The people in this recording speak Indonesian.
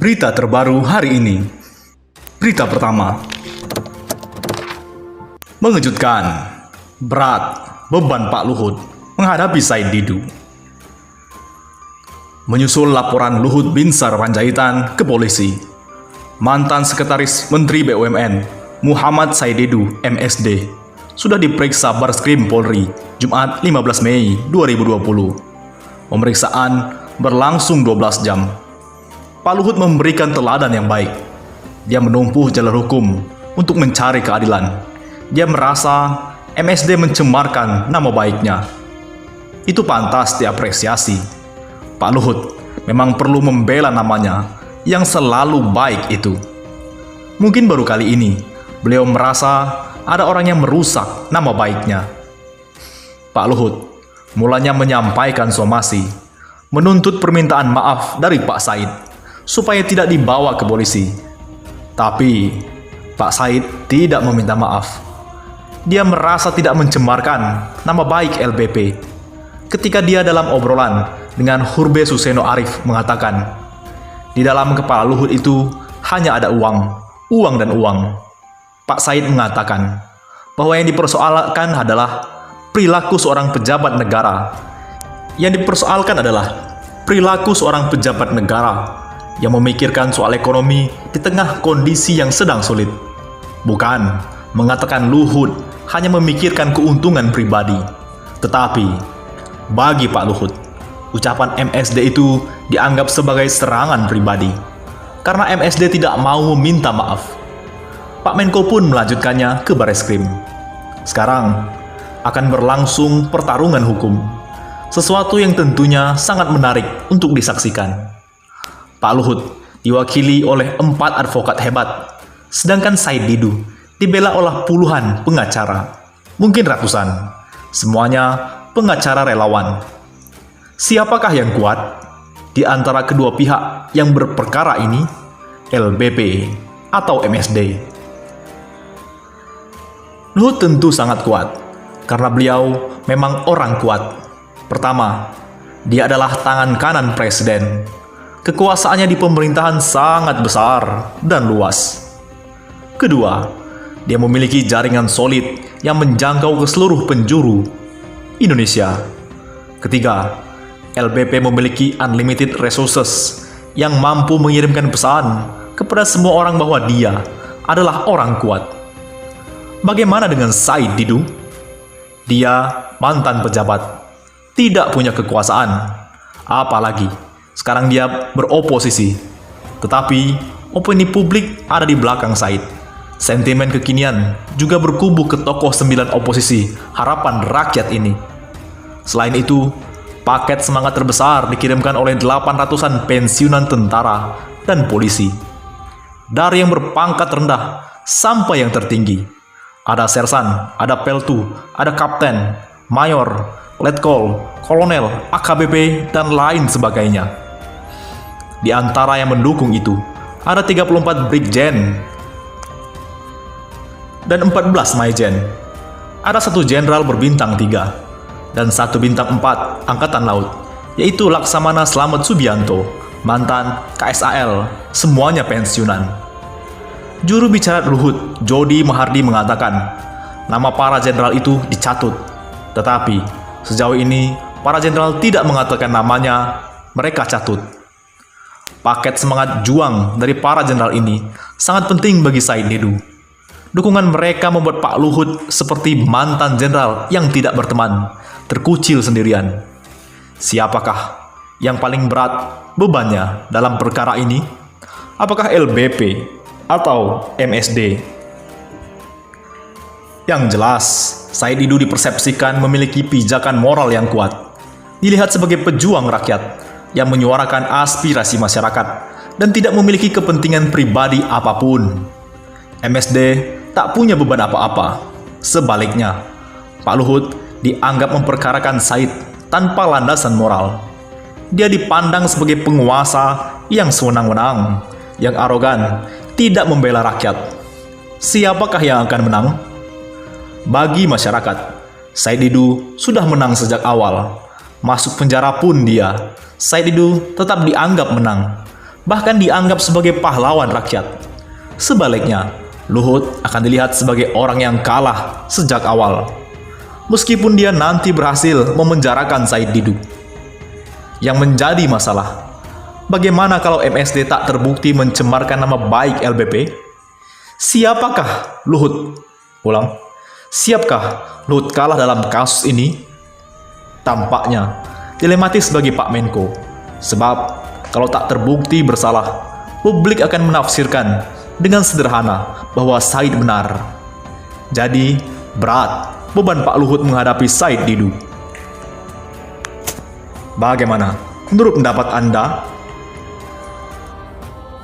Berita terbaru hari ini. Berita pertama. Mengejutkan. Berat beban Pak Luhut menghadapi Said Didu. Menyusul laporan Luhut Binsar Panjaitan ke polisi, mantan Sekretaris Menteri BUMN Muhammad Said Didu MSD sudah diperiksa Bareskrim Polri Jumat 15 Mei 2020. Pemeriksaan berlangsung 12 jam. Pak Luhut memberikan teladan yang baik. Dia menempuh jalur hukum untuk mencari keadilan. Dia merasa MSD mencemarkan nama baiknya. Itu pantas diapresiasi. Pak Luhut memang perlu membela namanya yang selalu baik itu. Mungkin baru kali ini beliau merasa ada orang yang merusak nama baiknya. Pak Luhut mulanya menyampaikan somasi, menuntut permintaan maaf dari Pak Said supaya tidak dibawa ke polisi. Tapi Pak Said tidak meminta maaf. Dia merasa tidak mencemarkan nama baik LBP. Ketika dia dalam obrolan dengan Hurbe Suseno Arif mengatakan, di dalam kepala Luhut itu hanya ada uang, uang dan uang. Pak Said mengatakan bahwa yang dipersoalkan adalah perilaku seorang pejabat negara. Yang dipersoalkan adalah perilaku seorang pejabat negara yang memikirkan soal ekonomi di tengah kondisi yang sedang sulit. Bukan mengatakan Luhut hanya memikirkan keuntungan pribadi. Tetapi bagi Pak Luhut, ucapan MSD itu dianggap sebagai serangan pribadi karena MSD tidak mau meminta maaf. Pak Menko pun melanjutkannya ke Bareskrim. Sekarang akan berlangsung pertarungan hukum, sesuatu yang tentunya sangat menarik untuk disaksikan. Pak Luhut diwakili oleh 4 advokat hebat, sedangkan Said Didu dibela oleh puluhan pengacara, mungkin ratusan, semuanya pengacara relawan. Siapakah yang kuat di antara kedua pihak yang berperkara ini, LBP atau MSD? Luhut tentu sangat kuat, karena beliau memang orang kuat. Pertama, dia adalah tangan kanan presiden. Kekuasaannya di pemerintahan sangat besar dan luas. Kedua, dia memiliki jaringan solid yang menjangkau ke seluruh penjuru Indonesia. Ketiga, LBP memiliki unlimited resources yang mampu mengirimkan pesan kepada semua orang bahwa dia adalah orang kuat. Bagaimana dengan Said Didu? Dia mantan pejabat, tidak punya kekuasaan, apalagi sekarang dia beroposisi. Tetapi opini publik ada di belakang Said. Sentimen kekinian juga berkubu ke tokoh 9 oposisi harapan rakyat ini. Selain itu, paket semangat terbesar dikirimkan oleh 800-an pensiunan tentara dan polisi. Dari yang berpangkat rendah sampai yang tertinggi. Ada sersan, ada peltu, ada kapten, mayor, letkol, kolonel, AKBP, dan lain sebagainya. Di antara yang mendukung itu, ada 34 brigjen dan 14 maijen. Ada 1 jenderal berbintang 3 dan 1 bintang 4 Angkatan Laut, yaitu Laksamana Slamet Subianto, mantan KSAL, semuanya pensiunan. Juru bicara Luhut, Jody Mahardi mengatakan, nama para jenderal itu dicatut. Tetapi sejauh ini, para jenderal tidak mengatakan namanya, mereka catut. Paket semangat juang dari para jenderal ini sangat penting bagi Said Didu. Dukungan mereka membuat Pak Luhut seperti mantan jenderal yang tidak berteman, terkucil sendirian. Siapakah yang paling berat bebannya dalam perkara ini? Apakah LBP atau MSD? Yang jelas, Said Didu dipersepsikan memiliki pijakan moral yang kuat. Dilihat sebagai pejuang rakyat yang menyuarakan aspirasi masyarakat dan tidak memiliki kepentingan pribadi apapun. MSD tak punya beban apa-apa. Sebaliknya, Pak Luhut dianggap memperkarakan Said tanpa landasan moral. Dia dipandang sebagai penguasa yang sewenang-wenang, yang arogan, tidak membela rakyat. Siapakah yang akan menang? Bagi masyarakat, Said Didu sudah menang sejak awal. Masuk penjara pun dia, Said Didu tetap dianggap menang. bahkan dianggap sebagai pahlawan rakyat. Sebaliknya, Luhut akan dilihat sebagai orang yang kalah sejak awal, meskipun dia nanti berhasil memenjarakan Said Didu. Yang menjadi masalah, bagaimana kalau MSD tak terbukti mencemarkan nama baik LBP? Siapakah Luhut? Siapkah Luhut kalah dalam kasus ini? Tampaknya dilematis bagi Pak Menko, sebab kalau tak terbukti bersalah, publik akan menafsirkan dengan sederhana bahwa Said benar. Jadi, berat beban Pak Luhut menghadapi Said Didu. Bagaimana menurut pendapat Anda?